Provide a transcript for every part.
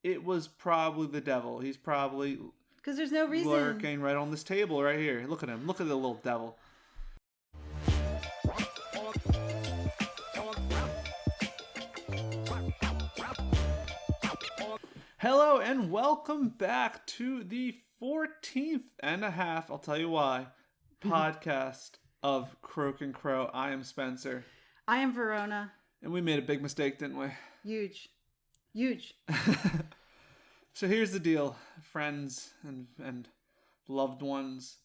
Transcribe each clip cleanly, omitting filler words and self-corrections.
It was probably the devil. He's probably because there's no reason lurking right on this table right here. Look at him. Look at the little devil. Hello and welcome back to the 14th and a half, I'll tell you why, podcast of Croak and Crow. I am Spencer. I am Verona. And we made a big mistake, didn't we? Huge. So here's the deal, friends and loved ones.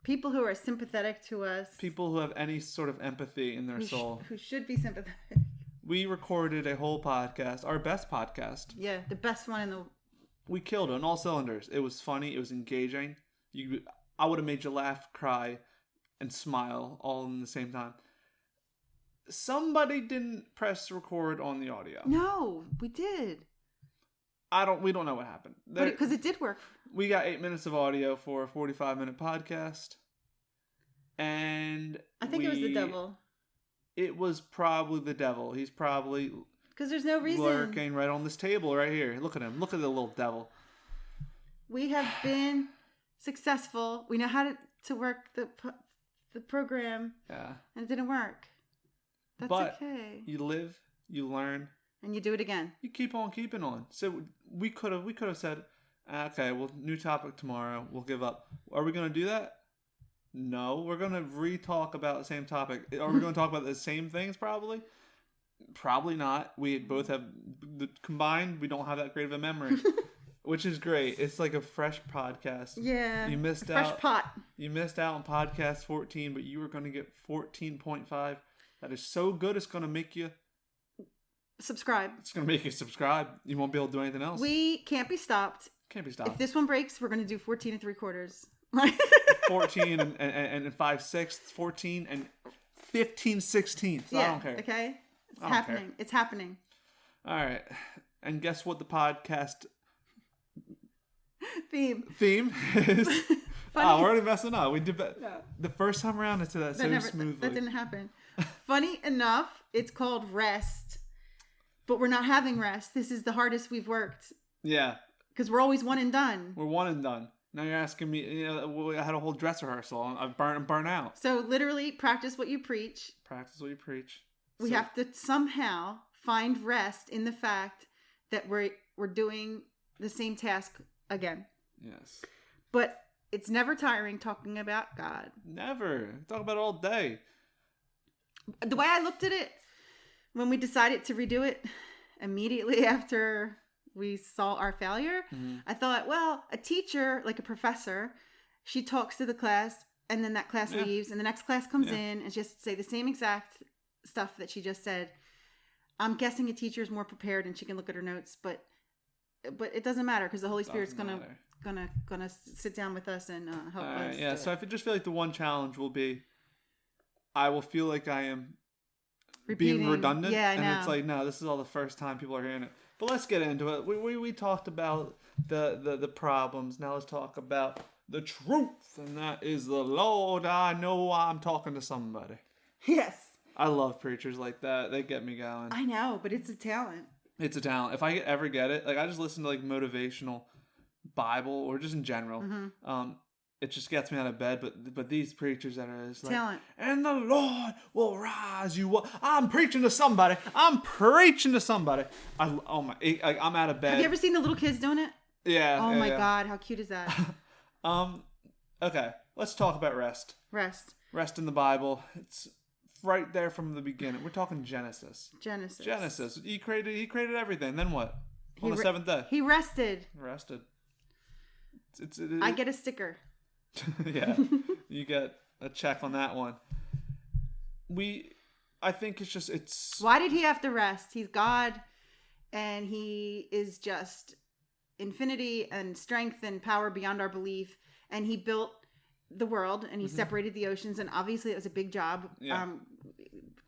People who are sympathetic to us. People who have any sort of empathy in their soul. Who should be sympathetic. We recorded a whole podcast, our best podcast. Yeah, the best one in the... We killed it on all cylinders. It was funny. It was engaging. I would have made you laugh, cry, and smile all in the same time. Somebody didn't press record on the audio. No, we did. We don't know what happened. Because it did work. We got 8 minutes of audio for a 45-minute podcast. And I think it was the devil. It was probably the devil. He's probably because there's no reason lurking right on this table right here. Look at him. Look at the little devil. We have been successful. We know how to work the program. Yeah. And it didn't work. That's okay. You live, you learn, and you do it again. You keep on keeping on. So we could have said, okay, well, new topic tomorrow. We'll give up. Are we going to do that? No, we're going to re-talk about the same topic. Are we going to talk about the same things probably? Probably not. We both have, combined, we don't have that great of a memory, which is great. It's like a fresh podcast. Yeah, you missed fresh pot. You missed out on podcast 14, but you were going to get 14.5. That is so good, it's going to make you... subscribe. It's going to make you subscribe. You won't be able to do anything else. We can't be stopped. Can't be stopped. If this one breaks, we're going to do 14 3/4. 14 and 5/6, 14 and 15/16. Yeah, I don't care. Okay? It's happening. All right. And guess what the podcast theme is? Oh, we're already messing up. We did the first time around into that so smoothly. That didn't happen. Funny enough, it's called rest. But we're not having rest. This is the hardest we've worked. Yeah. Because we're always one and done. We're one and done. Now you're asking me, I had a whole dress rehearsal. I'm burnt out. So literally, practice what you preach. Practice what you preach. We have to somehow find rest in the fact that we're doing the same task again. Yes. But it's never tiring talking about God. Never. Talk about it all day. The way I looked at it, when we decided to redo it immediately after we saw our failure, I thought, well, a teacher, like a professor, she talks to the class and then that class leaves and the next class comes in and she has to say the same exact stuff that she just said. I'm guessing a teacher is more prepared and she can look at her notes, but it doesn't matter because the Holy Spirit's gonna sit down with us and help us. Yeah, so I just feel like the one challenge will be I will feel like I am being redundant. Yeah, I know. And it's like, no, this is all the first time people are hearing it. But let's get into it. We talked about the problems. Now let's talk about the truth. And that is the Lord. I know I'm talking to somebody. Yes. I love preachers like that. They get me going. I know, but it's a talent. It's a talent. If I ever get it, like I just listen to like motivational Bible or just in general. It just gets me out of bed, but these preachers that are just like, talent. And the Lord will rise you up. I'm preaching to somebody. I'm out of bed. Have you ever seen the little kids doing it? Yeah. Oh my God, how cute is that? Okay, let's talk about rest. Rest in the Bible. It's right there from the beginning. We're talking Genesis. He created everything. Then what? On the seventh day. He rested. I get a sticker. Yeah, you get a check on that one. I think it's... Why did he have to rest? He's God, and he is just infinity and strength and power beyond our belief, and he built the world, and he separated the oceans, and obviously it was a big job,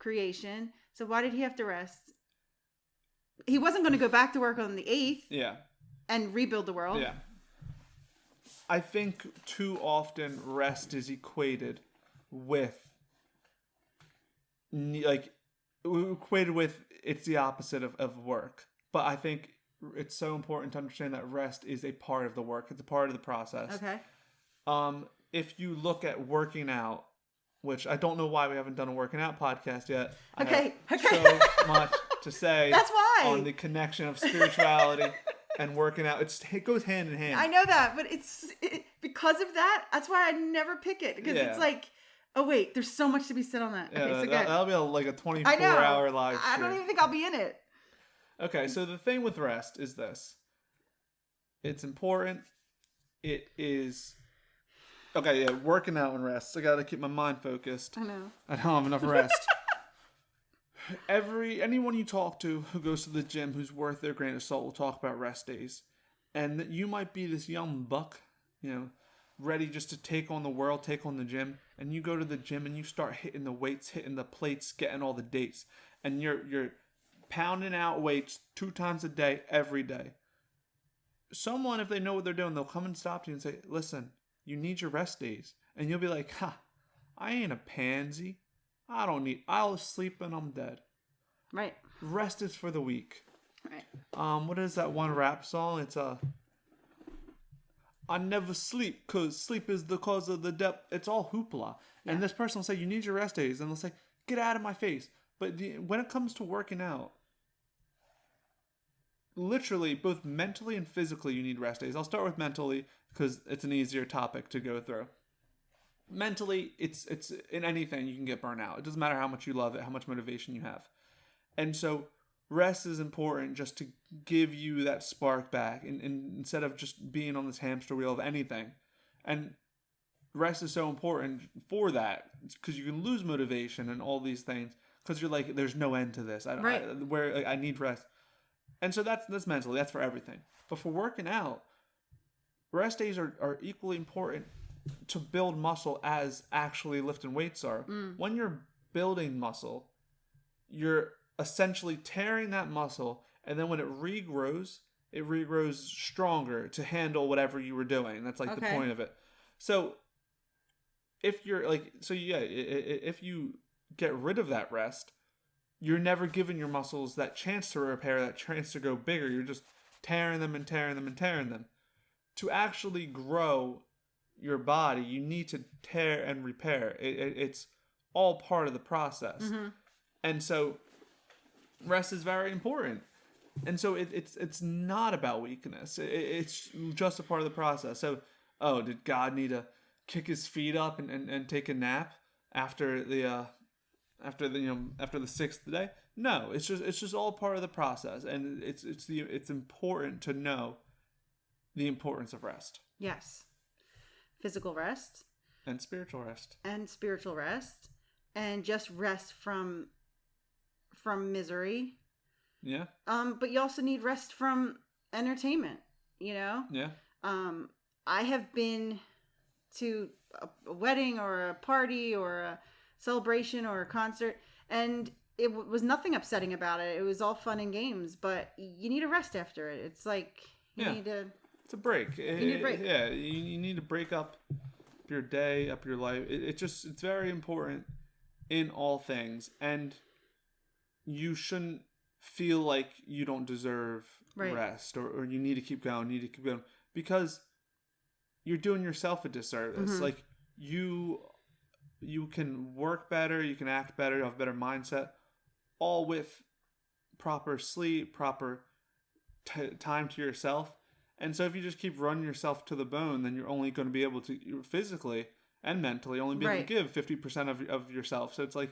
creation. So why did he have to rest? He wasn't going to go back to work on the 8th. Yeah. And rebuild the world. Yeah. I think too often rest is equated with it's the opposite of work. But I think it's so important to understand that rest is a part of the work. It's a part of the process. Okay. If you look at working out, which I don't know why we haven't done a working out podcast yet. Okay. I have so much to say. That's why. On the connection of spirituality and working out. It goes hand in hand. I know that, but because of that, that's why I never pick it. Because it's like, oh wait, there's so much to be said on that. Yeah, Okay, so that'll be like a 24-hour live stream. I don't even think I'll be in it. Okay, so the thing with rest is this. It's important. It is... Okay, yeah, working out and rest. I gotta keep my mind focused. I know. I don't have enough rest. Anyone you talk to who goes to the gym who's worth their grain of salt will talk about rest days. And you might be this young buck, ready just to take on the world, take on the gym. And you go to the gym and you start hitting the weights, hitting the plates, getting all the dates. And you're pounding out weights 2 times a day, every day. Someone, if they know what they're doing, they'll come and stop you and say, listen, you need your rest days. And you'll be like, I ain't a pansy. I'll sleep when I'm dead. Right. Rest is for the weak. Right. What is that one rap song? It's I never sleep because sleep is the cause of the death. It's all hoopla. Yeah. And this person will say, you need your rest days. And they'll say, get out of my face. But when it comes to working out, literally, both mentally and physically, you need rest days. I'll start with mentally because it's an easier topic to go through. Mentally, it's in anything you can get burnt out. It doesn't matter how much you love it, how much motivation you have. And so rest is important just to give you that spark back and instead of just being on this hamster wheel of anything. And rest is so important for that because you can lose motivation and all these things because you're like, there's no end to this. I need rest. And so that's mentally, that's for everything. But for working out, rest days are equally important to build muscle as actually lifting weights are. When you're building muscle, you're essentially tearing that muscle, and then when it regrows stronger to handle whatever you were doing. That's like the point of it. So if you're like, if you get rid of that rest, you're never giving your muscles that chance to repair, that chance to go bigger. You're just tearing them and tearing them and tearing them. To actually grow your body, you need to tear and repair. It's all part of the process. Mm-hmm. And so rest is very important. And so it's not about weakness. It's just a part of the process. So, did God need to kick his feet up and take a nap after the 6th day? No, it's just all part of the process. And it's important to know the importance of rest. Yes. Physical rest. And spiritual rest. And just rest from misery. Yeah. But you also need rest from entertainment, Yeah. I have been to a wedding or a party or a celebration or a concert, and it was nothing upsetting about it. It was all fun and games, but you need a rest after it. It's like you need to... It's a break. You need a break. Yeah, you need to break up your day, up your life. It's very important in all things, and you shouldn't feel like you don't deserve rest or you need to keep going, because you're doing yourself a disservice. Mm-hmm. Like you can work better, you can act better, you have a better mindset, all with proper sleep, proper time to yourself. And so if you just keep running yourself to the bone, then you're only going to be able to physically and mentally only be able to give 50% of yourself. So it's like,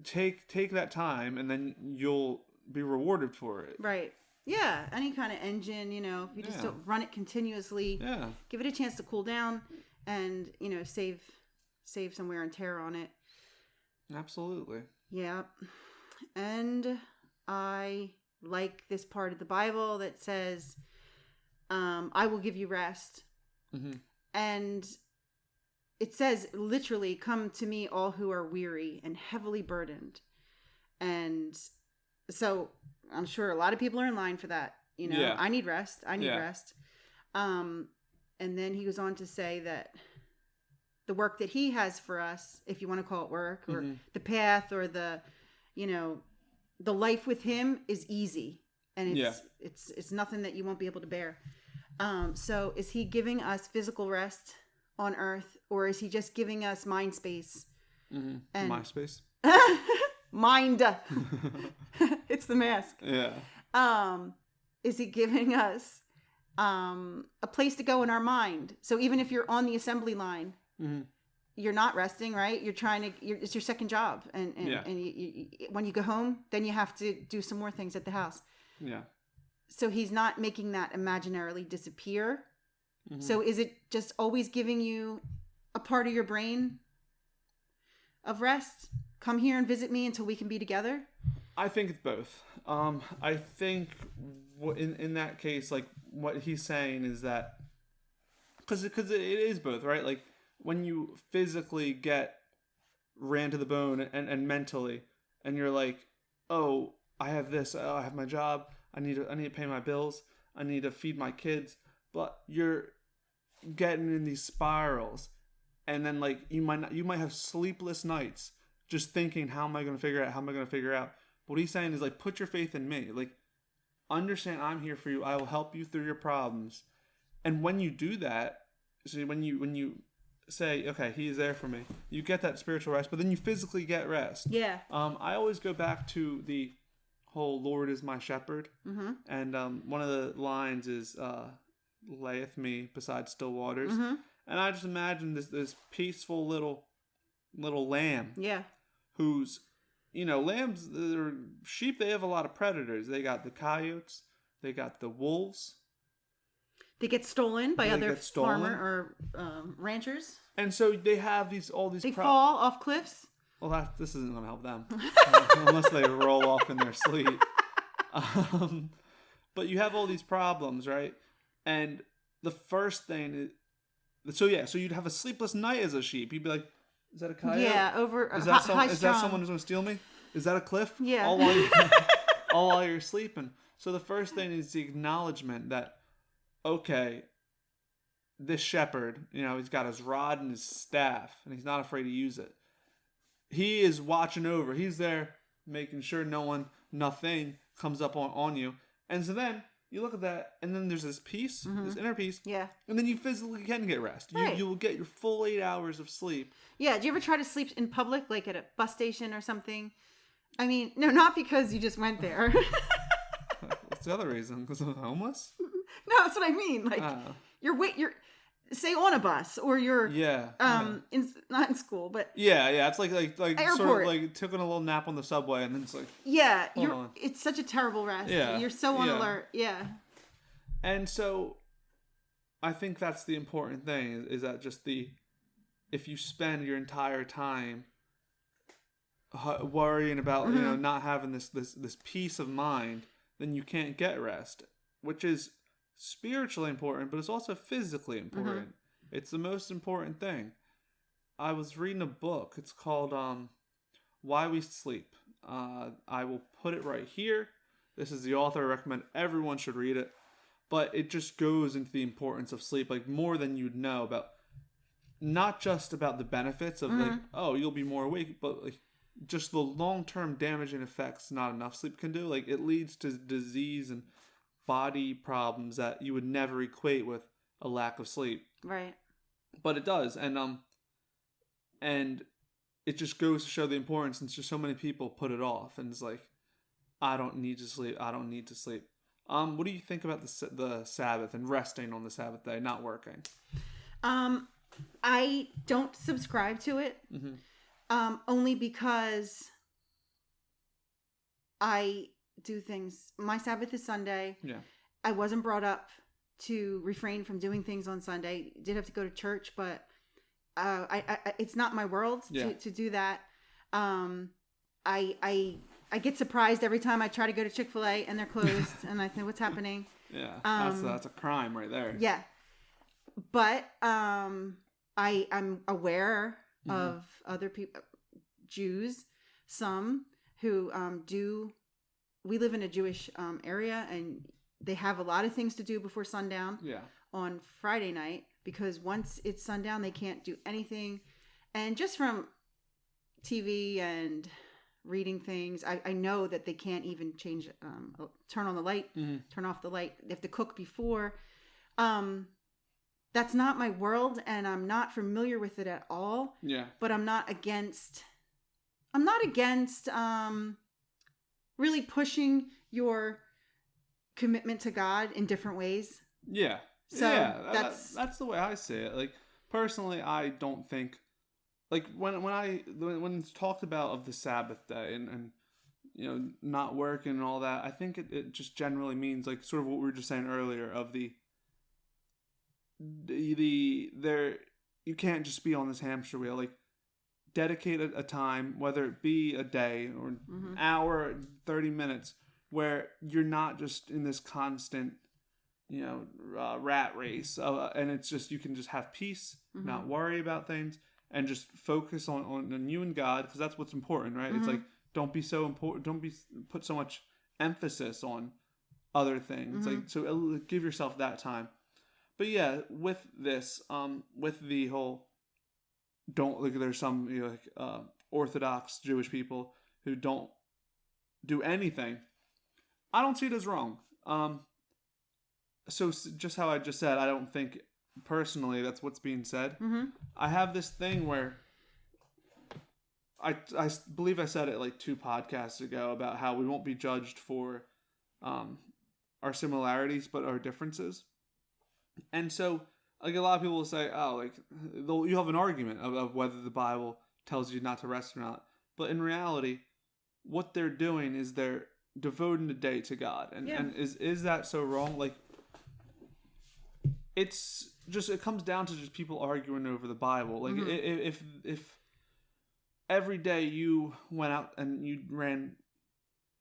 take that time and then you'll be rewarded for it. Right. Yeah. Any kind of engine, if you just don't run it continuously, give it a chance to cool down and, save some wear and tear on it. Absolutely. Yeah. And I like this part of the Bible that says, I will give you rest. Mm-hmm. And it says literally, come to me all who are weary and heavily burdened. And so I'm sure a lot of people are in line for that. I need rest. I need rest. And then he goes on to say that the work that he has for us, if you want to call it work, or the path or the life with him is easy and it's nothing that you won't be able to bear. So is he giving us physical rest on earth, or is he just giving us mind space? Mm-hmm. And MySpace. Mind. It's the mask. Yeah. Is he giving us a place to go in our mind? So even if you're on the assembly line, mm-hmm. you're not resting, right? You're trying to. It's your second job, and you, when you go home, then you have to do some more things at the house. Yeah. So he's not making that imaginarily disappear. Mm-hmm. So is it just always giving you a part of your brain of rest? Come here and visit me until we can be together? I think it's both. I think in that case, like what he's saying is that because it is both, right? Like when you physically get ran to the bone and mentally, and you're like, oh, I have this, oh, I have my job, I need to pay my bills, I need to feed my kids, but you're getting in these spirals, and then like you might have sleepless nights just thinking, how am I going to figure out? But what he's saying is like, put your faith in me. Like, understand I'm here for you. I will help you through your problems. And when you do that, so when you say, okay, he is there for me, you get that spiritual rest, but then you physically get rest. Yeah. I always go back to the whole Lord is my shepherd. Mm-hmm. And one of the lines is, layeth me beside still waters. Mm-hmm. And I just imagine this peaceful little lamb. Yeah. Who's, lambs or sheep, they have a lot of predators. They got the coyotes, they got the wolves. They get stolen by other farmer or ranchers. And so they have all these. They fall off cliffs. Well, this isn't going to help them unless they roll off in their sleep. But you have all these problems, right? And the first thing is, so you'd have a sleepless night as a sheep. You'd be like, is that a coyote? Yeah, over is that someone who's going to steal me? Is that a cliff? Yeah. All while you're sleeping. So the first thing is the acknowledgement that, okay, this shepherd, he's got his rod and his staff, and he's not afraid to use it. He is watching over. He's there making sure nothing comes up on you. And so then you look at that, and then there's this peace, mm-hmm. this inner peace. Yeah. And then you physically can get rest. Right. You will get your full 8 hours of sleep. Yeah. Do you ever try to sleep in public, like at a bus station or something? I mean, no, not because you just went there. What's the other reason? Because I'm homeless? No, that's what I mean. Like, you're say on a bus, or you're not in school, but it's like airport. Sort of like taking a little nap on the subway, and then it's like it's such a terrible rest. Yeah, you're so on alert. Yeah, and so I think that's the important thing is that just if you spend your entire time worrying about mm-hmm. Not having this peace of mind, then you can't get rest, which is spiritually important, but it's also physically important. Mm-hmm. It's the most important thing. I was reading a book. It's called Why We Sleep. I will put it right here. This is the author. I recommend everyone should read it. But it just goes into the importance of sleep, like more than you'd know about, not just about the benefits of mm-hmm. like, oh, you'll be more awake, but like just the long-term damaging effects not enough sleep can do. Like it leads to disease and body problems that you would never equate with a lack of sleep. Right. But it does. And it just goes to show the importance, and just so many people put it off, and it's like, I don't need to sleep. What do you think about the Sabbath and resting on the Sabbath day, not working? I don't subscribe to it. Mm-hmm. Only because I do things. My Sabbath is Sunday. Yeah. I wasn't brought up to refrain from doing things on Sunday. Did have to go to church, but I it's not my world to do that. I get surprised every time I try to go to Chick-fil-A and they're closed, and I think, what's happening? Yeah, that's a crime right there. Yeah, but I'm aware mm-hmm. of other people, Jews, some who do. We live in a Jewish area, and they have a lot of things to do before sundown on Friday night, because once it's sundown, they can't do anything. And just from TV and reading things. I know that they can't even change, turn on the light, turn off the light. They have to cook before. That's not my world, and I'm not familiar with it at all. Yeah. But I'm not against really pushing your commitment to God in different ways. Yeah. So that's the way I see it. Like, personally, I don't think, like, when it's talked about of the Sabbath day and you know, not working and all that, I think it just generally means, like, sort of what we were just saying earlier of the you can't just be on this hamster wheel. Like, dedicate a time, whether it be a day or an hour, 30 minutes, where you're not just in this constant, you know, rat race, and it's just, you can just have peace, not worry about things, and just focus on you and God, because that's what's important, right? It's like, don't be so important, put so much emphasis on other things, like, so give yourself that time. But yeah, with this, with the whole, don't, like, there's some, you know, like, Orthodox Jewish people who don't do anything. I don't see it as wrong. So just how I just said, I don't think personally that's what's being said. I have this thing where I believe I said it like 2 podcasts ago about how we won't be judged for our similarities, but our differences. And so, like, a lot of people will say, oh, like, you have an argument of whether the Bible tells you not to rest or not. But in reality, what they're doing is they're devoting the day to God. And is that so wrong? Like, it's just, it comes down to just people arguing over the Bible. Like, if every day you went out and you ran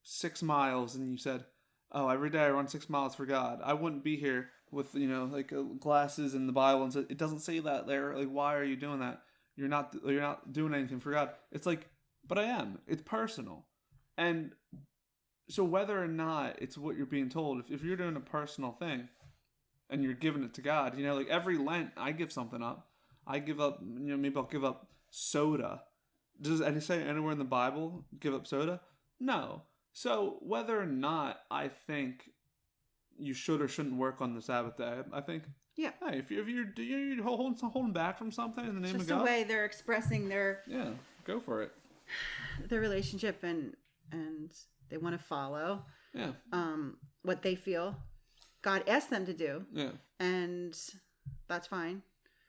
6 miles and you said, oh, every day I run 6 miles for God, I wouldn't be here with, you know, like, glasses in the Bible and said, it doesn't say that there. Like, why are you doing that? You're not doing anything for God. It's like, but I am. It's personal. And so whether or not it's what you're being told, if you're doing a personal thing and you're giving it to God, you know, like, every Lent, I give something up. I give up, you know, maybe I'll give up soda. Does it say anywhere in the Bible, give up soda? No. So whether or not I think you should or shouldn't work on the Sabbath day, I think, hey, if you're holding back from something in the name of God, just the way they're expressing their, go for it, their relationship, and they want to follow what they feel God asked them to do, and that's fine.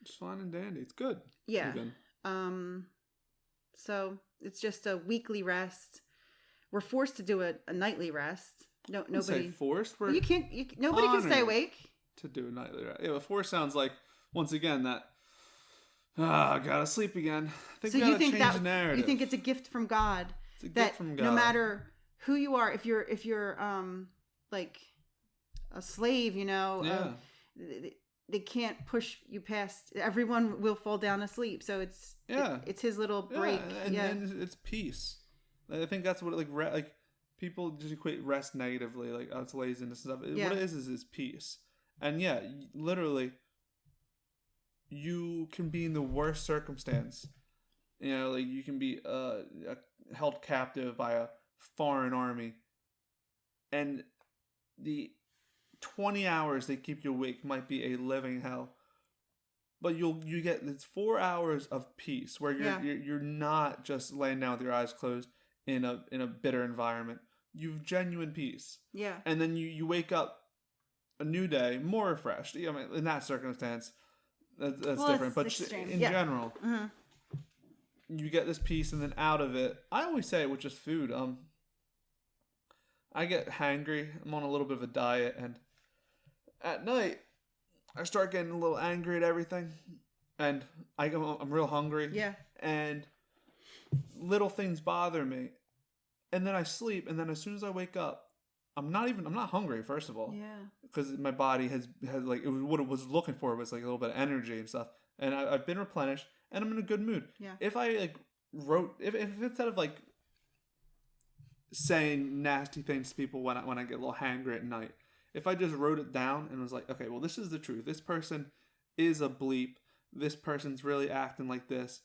It's fine and dandy. It's good. Yeah. So it's just a weekly rest. We're forced to do a nightly rest. No, nobody forced. You can't. Nobody can stay awake to do a nightly rest. Yeah, forced sounds like, once again, that I gotta sleep again. I think so you think that narrative. You think it's a gift from God? It's a gift from God. No matter who you are, if you're like a slave, you know, they can't push you past. Everyone will fall down asleep. So it's his little break. And it's peace. I think that's what, like people just equate rest negatively, like, oh, it's laziness and stuff. What it is peace. And literally, you can be in the worst circumstance. You know, like, you can be held captive by a foreign army, and the 20 hours they keep you awake might be a living hell. But you get this 4 hours of peace where you're not just laying down with your eyes closed in a bitter environment. You've genuine peace. Yeah. And then you wake up a new day more refreshed. I mean, in that circumstance, that's different. But in general, you get this peace, and then out of it, I always say it with just food. I get hangry. I'm on a little bit of a diet, and at night, I start getting a little angry at everything, and I'm real hungry. Yeah. And little things bother me, and then I sleep, and then as soon as I wake up, I'm not hungry, first of all. Yeah. Because my body has like, what it was looking for was like a little bit of energy and stuff, and I've been replenished, and I'm in a good mood. Yeah. If I if instead of like saying nasty things to people when I get a little hangry at night, if I just wrote it down and was like, okay, well, this is the truth. This person is a bleep. This person's really acting like this.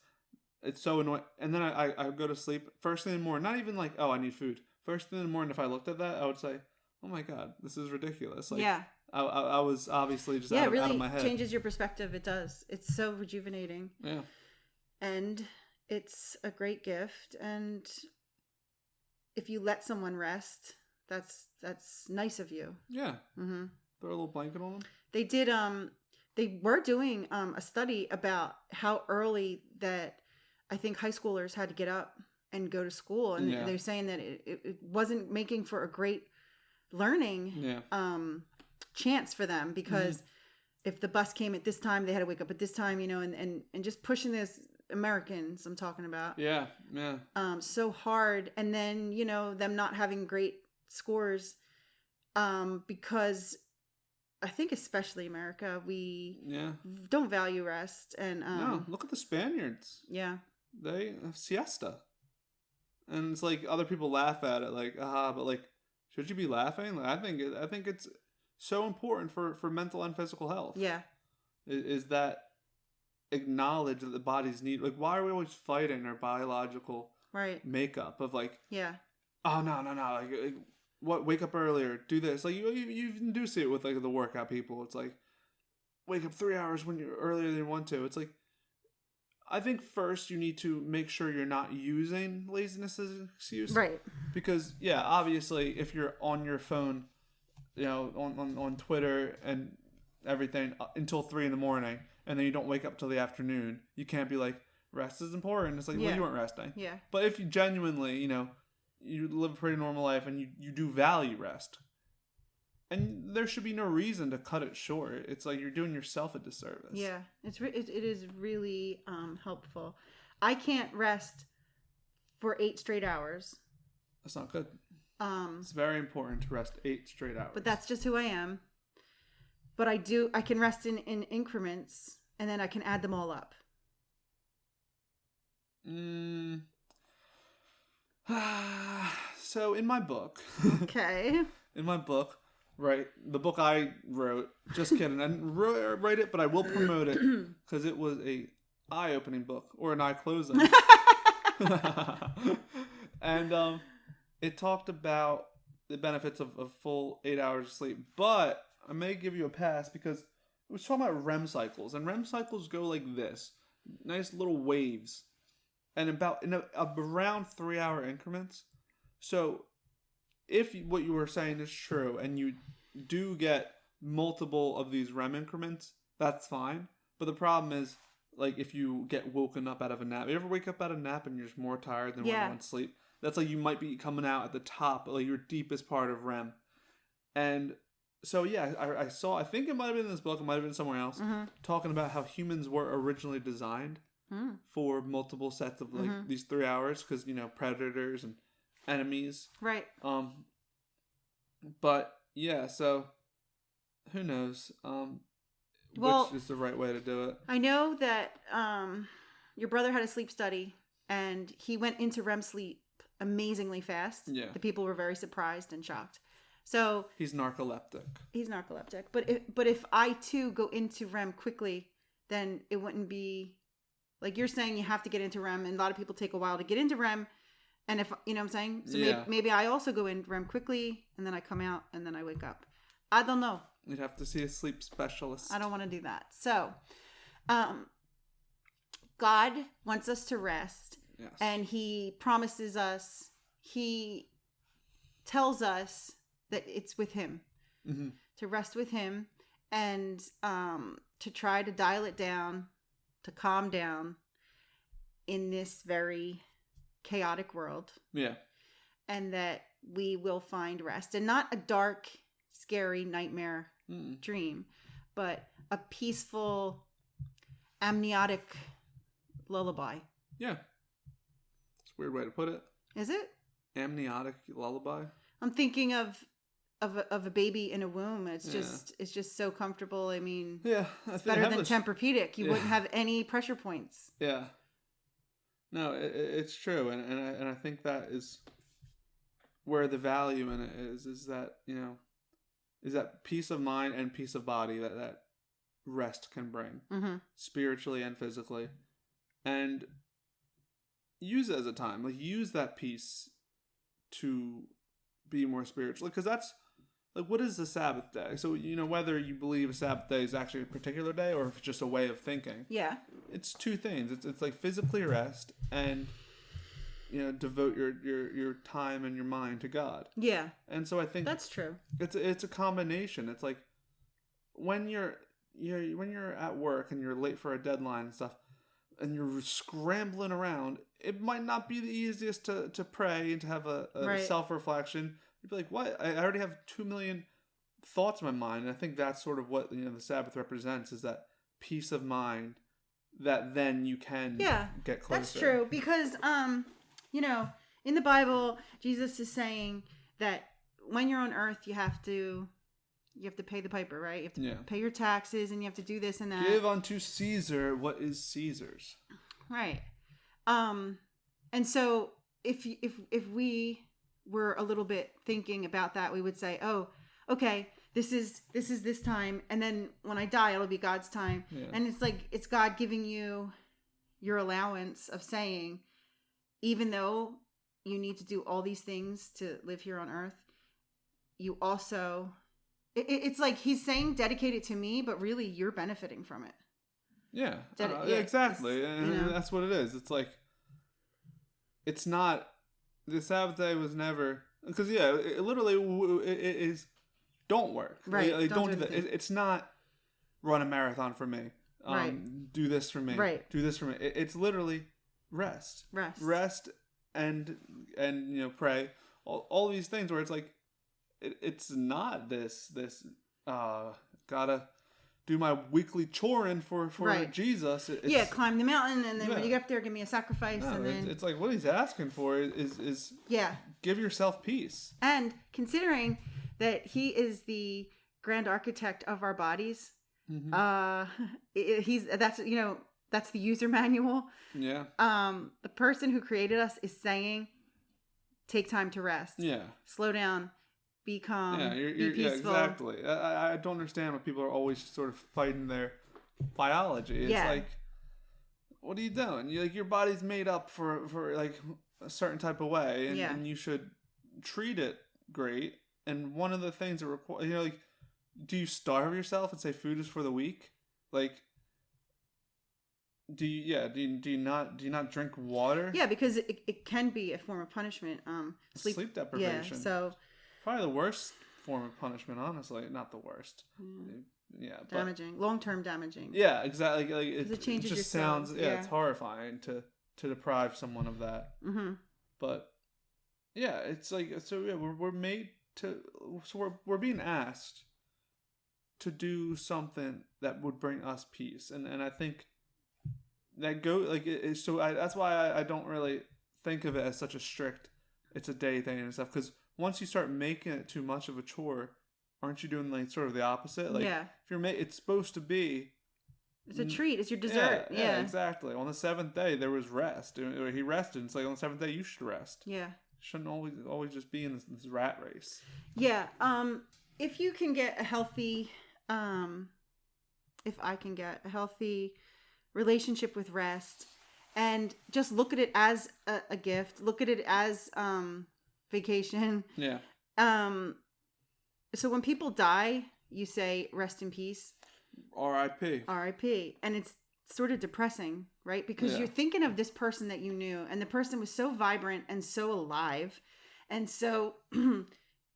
it's so annoying. And then I go to sleep first thing in the morning. Not even like, oh, I need food. First thing in the morning, if I looked at that, I would say, oh my God, this is ridiculous. Like, yeah. I was obviously just Yeah, out it of really my head. changes your perspective. It does. It's so rejuvenating. Yeah. And it's a great gift. And if you let someone rest, that's nice of you. Yeah. Mm-hmm. Throw a little blanket on them. They were doing a study about how early that I think high schoolers had to get up and go to school. And they're saying that it wasn't making for a great learning chance for them, because if the bus came at this time, they had to wake up at this time, and just pushing this Americans I'm talking about. Yeah. So hard. And then, them not having great scores because I think especially America, we don't value rest. And no, look at the Spaniards. Yeah. They have siesta. And it's like other people laugh at it like, but like, should you be laughing? Like, I think it's so important for mental and physical health. Yeah. Is that acknowledge that the bodies need, like, why are we always fighting our biological makeup of like, oh no, like what, wake up earlier, do this. Like you even do see it with like the workout people. It's like, wake up 3 hours when you're earlier than you want to. It's like, I think first you need to make sure you're not using laziness as an excuse. Right. Because obviously if you're on your phone, on Twitter and everything until 3 a.m, and then you don't wake up till the afternoon, you can't be like, rest is important. It's like, well, you weren't resting. Yeah. But if you genuinely, you live a pretty normal life and you do value rest, and there should be no reason to cut it short. It's like you're doing yourself a disservice. Yeah, it is really helpful. I can't rest for 8 straight hours. That's not good. It's very important to rest 8 straight hours. But that's just who I am. But I can rest in increments, and then I can add them all up. So in my book. Okay. In my book, right, the book I wrote, just kidding, I didn't write it, but I will promote it because it was a eye-opening book, or an eye-closing. And it talked about the benefits of full 8 hours of sleep, but I may give you a pass because it was talking about REM cycles, and REM cycles go like this, nice little waves, and around 3 hour increments. So if what you were saying is true and you do get multiple of these REM increments, that's fine. But the problem is, like, if you get woken up out of a nap, you ever wake up out of a nap and you're just more tired than when you're on sleep? That's like you might be coming out at the top, like your deepest part of REM. And so, I think it might have been in this book, it might have been somewhere else, talking about how humans were originally designed for multiple sets of like these 3 hours, because, predators and enemies. Right. But yeah, so who knows which is the right way to do it. I know that your brother had a sleep study and he went into REM sleep amazingly fast. Yeah. The people were very surprised and shocked. So he's narcoleptic. But if I too go into REM quickly, then it wouldn't be like you're saying you have to get into REM, and a lot of people take a while to get into REM. And if, you know what I'm saying? So maybe I also go in REM quickly, and then I come out, and then I wake up. I don't know. You'd have to see a sleep specialist. I don't want to do that. So, God wants us to rest. Yes. And he promises us, he tells us that it's with him. Mm-hmm. To rest with him, and to try to dial it down, to calm down in this very chaotic world. Yeah. And that we will find rest, and not a dark, scary nightmare dream, but a peaceful, amniotic lullaby. Yeah. It's a weird way to put it. Is it? Amniotic lullaby? I'm thinking of a baby in a womb. It's just so comfortable. I mean, it's better than Tempur-Pedic. You wouldn't have any pressure points. Yeah. No, it's true, and I think that is where the value in it is that, is that peace of mind and peace of body that rest can bring, spiritually and physically. And use it as a time. Like, use that peace to be more spiritual. Because that's, like, what is the Sabbath day? So, whether you believe a Sabbath day is actually a particular day or if it's just a way of thinking. Yeah. It's two things. It's like physically rest and, devote your time and your mind to God. Yeah. And so I think that's true. It's a combination. It's like when you're at work and you're late for a deadline and stuff, and you're scrambling around, it might not be the easiest to pray and to have a right. self-reflection. You'd be like, what? I already have 2 million thoughts in my mind. And I think that's sort of what the Sabbath represents, is that peace of mind that then you can get closer. That's true. Because, in the Bible, Jesus is saying that when you're on earth, you have to pay the piper, right? You have to pay your taxes, and you have to do this and that. Give unto Caesar what is Caesar's. Right. And so if we were a little bit thinking about that, we would say, oh, okay, this is this time, and then when I die, it'll be God's time. Yeah. And it's like, it's God giving you your allowance of saying, even though you need to do all these things to live here on earth, you also... It's like he's saying dedicate it to me, but really you're benefiting from it. Yeah, exactly. And that's what it is. It's like, it's not, the Sabbath day was never, because it literally it is, don't work. Right. Like, don't do that. It's not run a marathon for me. Right. Do this for me. Right. Do this for me. It's literally rest. And pray. All these things where it's like, it's not this gotta do my weekly choring for right. Jesus. Climb the mountain, and then when you get up there, give me a sacrifice. No, and then it's like what he's asking for is give yourself peace. And considering that he is the grand architect of our bodies, mm-hmm. That's the user manual. Yeah. The person who created us is saying, take time to rest. Yeah. Slow down. Be calm. Be peaceful. Yeah, exactly. I don't understand why people are always sort of fighting their biology. It's like, what are you doing? Your body's made up for like a certain type of way, and you should treat it great. And one of the things that require, do you starve yourself and say food is for the weak? Like, do you not drink water? Yeah, because it can be a form of punishment. Sleep deprivation. Yeah, so. Probably the worst form of punishment, honestly. Not the worst. Yeah. Damaging. Long-term damaging. Yeah, exactly. Like, it changes just your sounds... cells. Yeah, it's horrifying to deprive someone of that. Mm-hmm. But, yeah, it's like... So, yeah, we're made to... So, we're being asked to do something that would bring us peace. And I think that that's why I don't really think of it as such a strict... It's a day thing and stuff, because... Once you start making it too much of a chore, aren't you doing like sort of the opposite? Like, if it's supposed to be, it's a treat. It's your dessert. Yeah, exactly. On the seventh day, there was rest. He rested. It's like on the seventh day, you should rest. Yeah, shouldn't always just be in this rat race. Yeah. If you can get a healthy, if I can get a healthy relationship with rest, and just look at it as a gift. Look at it as vacation. Yeah. So when people die, you say rest in peace. R.I.P. R.I.P. And it's sort of depressing, right? Because you're thinking of this person that you knew, and the person was so vibrant and so alive, and so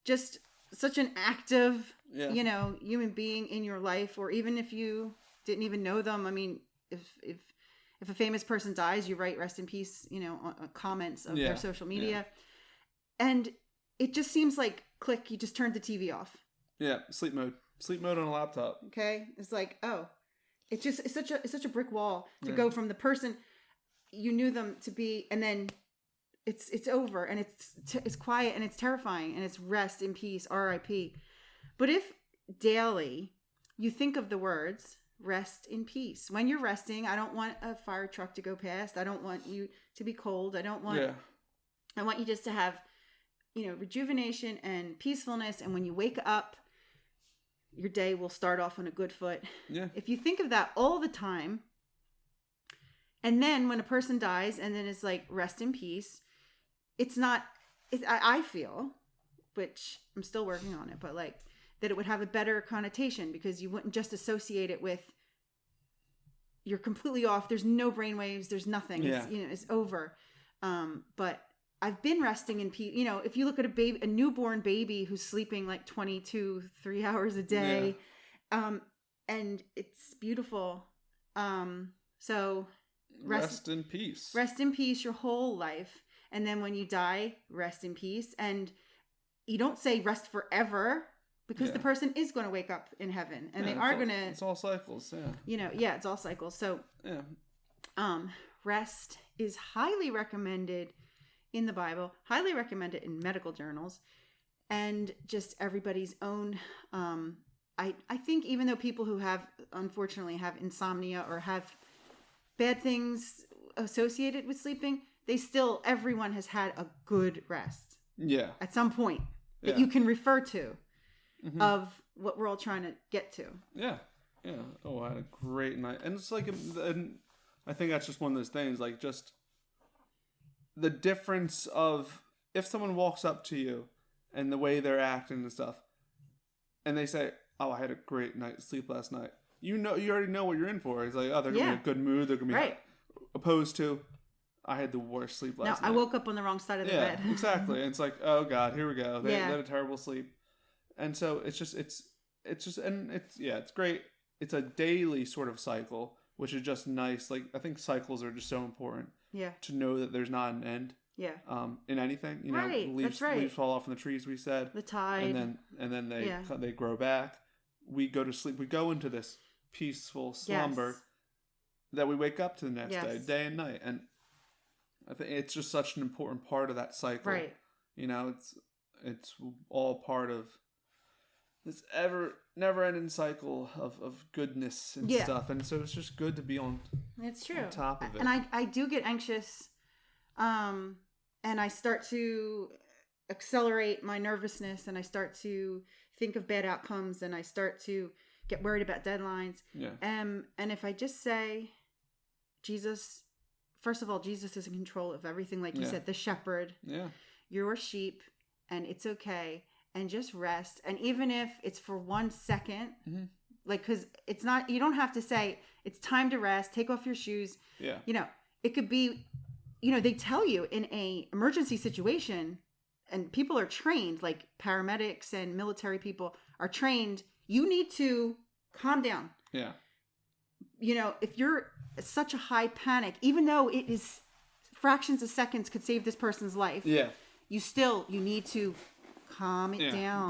just such an active, human being in your life. Or even if you didn't even know them, I mean, if a famous person dies, you write rest in peace, on comments of their social media. Yeah. And it just seems like, click, you just turned the TV off. Yeah, sleep mode on a laptop. Okay, it's like, it's such a brick wall to go from the person you knew them to be, and then it's over, and it's quiet, and it's terrifying, and it's rest in peace, R.I.P. But if daily you think of the words rest in peace, when you're resting, I don't want a fire truck to go past. I don't want you to be cold. I want you just to have rejuvenation and peacefulness, and when you wake up, your day will start off on a good foot. Yeah. If you think of that all the time, And then when a person dies and then it's like, rest in peace, it's not, I feel, which I'm still working on it, but like that it would have a better connotation because you wouldn't just associate it with you're completely off. There's no brainwaves. There's nothing. Yeah. It's over. But I've been resting in peace. If you look at a newborn baby who's sleeping like 3 hours a day, and it's beautiful. So rest in peace. Rest in peace your whole life. And then when you die, rest in peace. And you don't say rest forever because the person is going to wake up in heaven and they are going to. It's all cycles. Yeah. It's all cycles. So, rest is highly recommended in the Bible, highly recommended in medical journals, and just everybody's own. I think even though people who unfortunately have insomnia or have bad things associated with sleeping, everyone has had a good rest. Yeah. At some point that you can refer to of what we're all trying to get to. Yeah. Yeah. Oh, I had a great night. And it's like, and I think that's just one of those things, like just the difference of if someone walks up to you and the way they're acting and stuff, and they say, oh, I had a great night's sleep last night. You already know what you're in for. It's like, oh, they're going to be in a good mood. They're going to be opposed to, I had the worst sleep last night. I woke up on the wrong side of the bed. Yeah, exactly. And it's like, oh God, here we go. They had a terrible sleep. And so it's great. It's a daily sort of cycle, which is just nice. Like, I think cycles are just so important. Yeah. To know that there's not an end. Yeah. In anything, leaves fall off from the trees. We said the tide, and then they grow back. We go to sleep. We go into this peaceful slumber that we wake up to the next day and night. And I think it's just such an important part of that cycle. Right. It's all part of this never-ending cycle of goodness and stuff. And so it's just good to be on. It's true. On top of it. And I do get anxious, and I start to accelerate my nervousness, and I start to think of bad outcomes, and I start to get worried about deadlines. Yeah. And if I just say, Jesus, first of all, Jesus is in control of everything. Like you said, the shepherd. Yeah. You're a sheep, and it's okay. And just rest. And even if it's for 1 second, like, because it's not, you don't have to say, it's time to rest, take off your shoes. Yeah. It could be, they tell you in a emergency situation, and people are trained, like paramedics and military people are trained, you need to calm down. Yeah. If you're such a high panic, even though it is fractions of seconds could save this person's life. Yeah. You need to calm it down.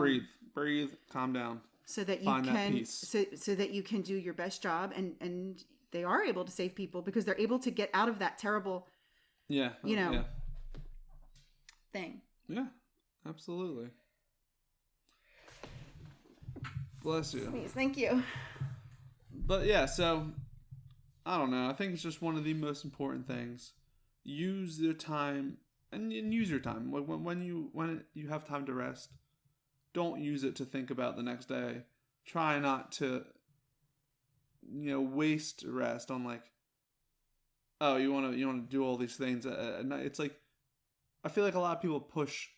Breathe, calm down. So that so that you can do your best job, and they are able to save people because they're able to get out of that terrible thing. Yeah, absolutely. Bless you. Please, thank you. But yeah, so I don't know. I think it's just one of the most important things. Use your time. And use your time when you have time to rest. Don't use it to think about the next day. Try not to, waste rest on like, oh, you want to do all these things at night. It's like, I feel like a lot of people push,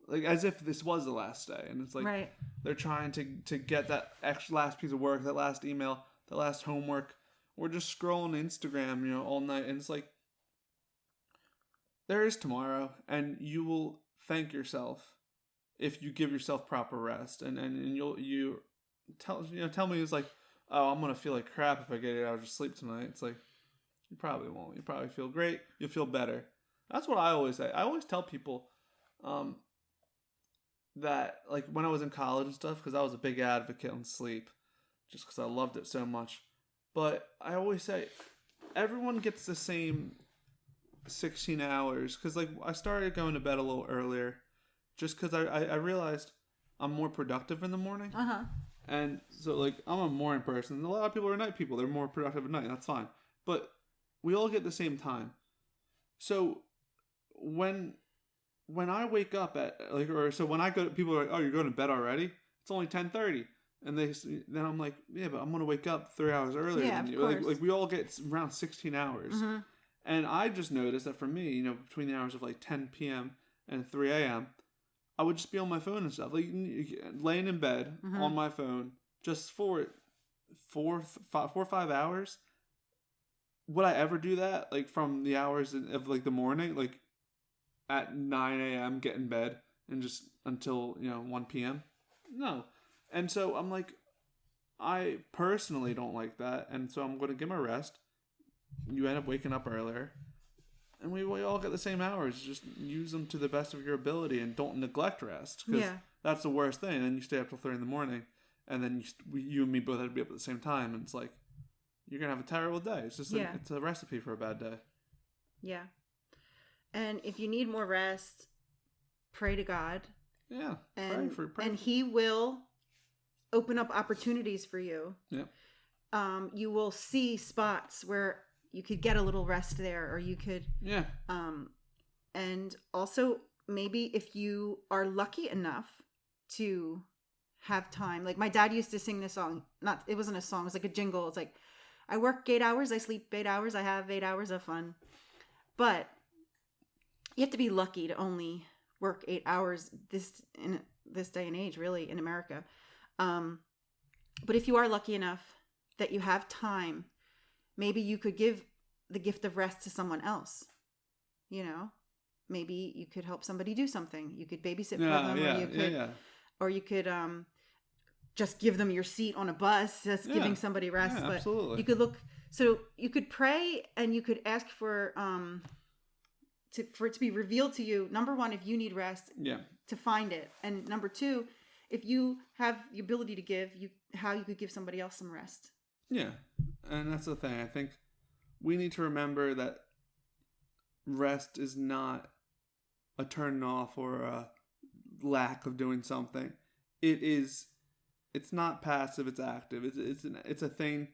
like as if this was the last day, and it's like they're trying to get that extra last piece of work, that last email, that last homework, or just scrolling Instagram, all night, and it's like. There is tomorrow, and you will thank yourself if you give yourself proper rest. And you tell me it's like, oh, I'm gonna feel like crap if I get 8 hours of sleep tonight. It's like, you probably won't. You probably feel great. You'll feel better. That's what I always say. I always tell people, that like when I was in college and stuff, because I was a big advocate on sleep, just because I loved it so much. But I always say, everyone gets the same 16 hours, because like I started going to bed a little earlier just because I realized I'm more productive in the morning. And so like I'm a morning person. A lot of people are night people. They're more productive at night. That's fine. But we all get the same time. So when I wake up at like, or so when I go, people are like, oh, you're going to bed already? It's only 10:30. And then I'm like, yeah, but I'm going to wake up 3 hours earlier than you. Like we all get around 16 hours. Mm-hmm. And I just noticed that for me, you know, between the hours of like 10 p.m. and 3 a.m., I would just be on my phone and stuff. Like laying in bed on my phone just for 4 or 5 hours. Would I ever do that? Like from the hours of like the morning, like at 9 a.m. get in bed and just until, you know, 1 p.m.? No. And so I'm like, I personally don't like that. And so I'm going to give my rest. You end up waking up earlier. And we all get the same hours. Just use them to the best of your ability and don't neglect rest. Because that's the worst thing. And then you stay up till 3 in the morning. And then you and me both have to be up at the same time. And it's like, you're going to have a terrible day. It's just like, it's a recipe for a bad day. Yeah. And if you need more rest, pray to God. Yeah. And He will open up opportunities for you. Yeah. You will see spots where you could get a little rest there, or you could. Yeah. And also maybe if you are lucky enough to have time, like my dad used to sing this song. It wasn't a song. It was like a jingle. It's like, I work 8 hours, I sleep 8 hours, I have 8 hours of fun. But you have to be lucky to only work 8 hours in this day and age, really, in America. But if you are lucky enough that you have time, maybe you could give the gift of rest to someone else. You know, maybe you could help somebody do something. You could babysit for them, or you could just give them your seat on a bus. That's giving somebody rest. Yeah, but absolutely. You could so you could pray and you could ask for it to be revealed to you. Number one, if you need rest, to find it, and number two, if you have the ability to give, how you could give somebody else some rest. Yeah, and that's the thing. I think we need to remember that rest is not a turn off or a lack of doing something. It's not passive. It's active. It's a thing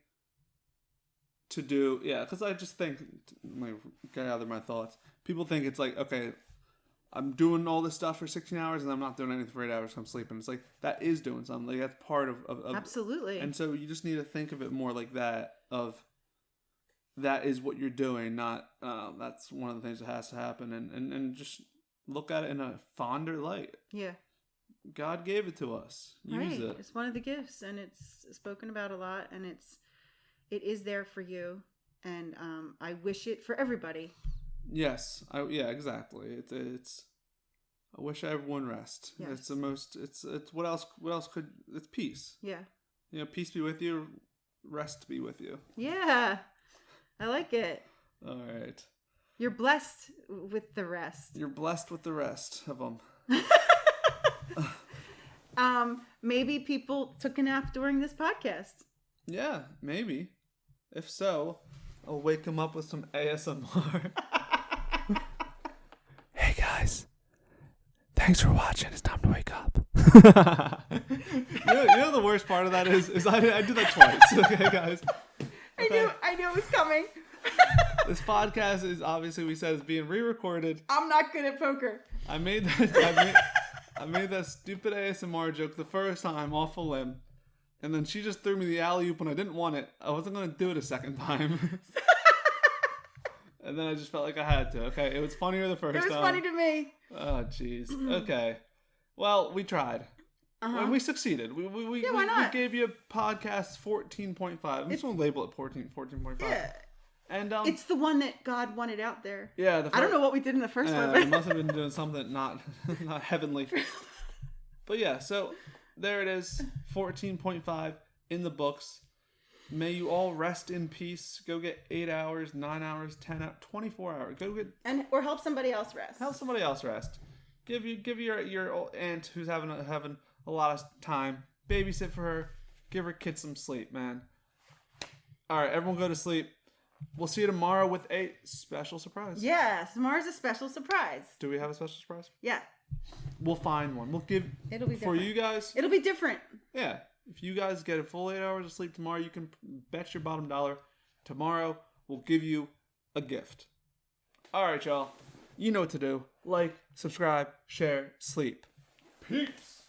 to do. Yeah, because I just think, let me gather my thoughts. People think it's like, okay, I'm doing all this stuff for 16 hours and I'm not doing anything for 8 hours. I'm sleeping. It's like, that is doing something. Like, that's part of absolutely. And so you just need to think of it more like that, of that is what you're doing, not that's one of the things that has to happen, and just look at it in a fonder light. Yeah. God gave it to us. Use it. It's one of the gifts, and it's spoken about a lot, and it is there for you, and I wish it for everybody. Yes. Exactly. It's I wish everyone rest. Yes. It's the most. It's what else? What else could? It's peace. Yeah. You know, peace be with you. Rest be with you. Yeah, I like it. All right. You're blessed with the rest. You're blessed with the rest of them. Maybe people took a nap during this podcast. Yeah, maybe. If so, I'll wake them up with some ASMR. Hey guys, thanks for watching. It's time to wake up. you know the worst part of that is I did that twice. Okay, guys. Okay. I knew it was coming. This podcast is obviously, we said, is being re-recorded. I'm not good at poker. I made that stupid ASMR joke the first time off a limb, and then she just threw me the alley-oop when I didn't want it. I wasn't going to do it a second time. And then I just felt like I had to. Okay, it was funnier the first time. It was funny to me. Oh, jeez. Okay. Well, we tried. Uh-huh. We succeeded. We why not? We gave you a podcast 14.5. I'm just going to label it 14.5. Yeah. And it's the one that God wanted out there. Yeah. I don't know what we did in the first one. We must have been doing something not heavenly. But yeah, so there it is. 14.5 in the books. May you all rest in peace. Go get 8 hours, 9 hours, 10 hours, 24 hours. Go get or help somebody else rest. Help somebody else rest. Give your aunt who's having a lot of time. Babysit for her. Give her kids some sleep, man. All right, everyone go to sleep. We'll see you tomorrow with a special surprise. Yeah, tomorrow's a special surprise. Do we have a special surprise? Yeah. We'll find one. It'll be different. For you guys. It'll be different. Yeah. If you guys get a full 8 hours of sleep tomorrow, you can bet your bottom dollar. Tomorrow, we'll give you a gift. All right, y'all. You know what to do. Like, subscribe, share, sleep. Peace.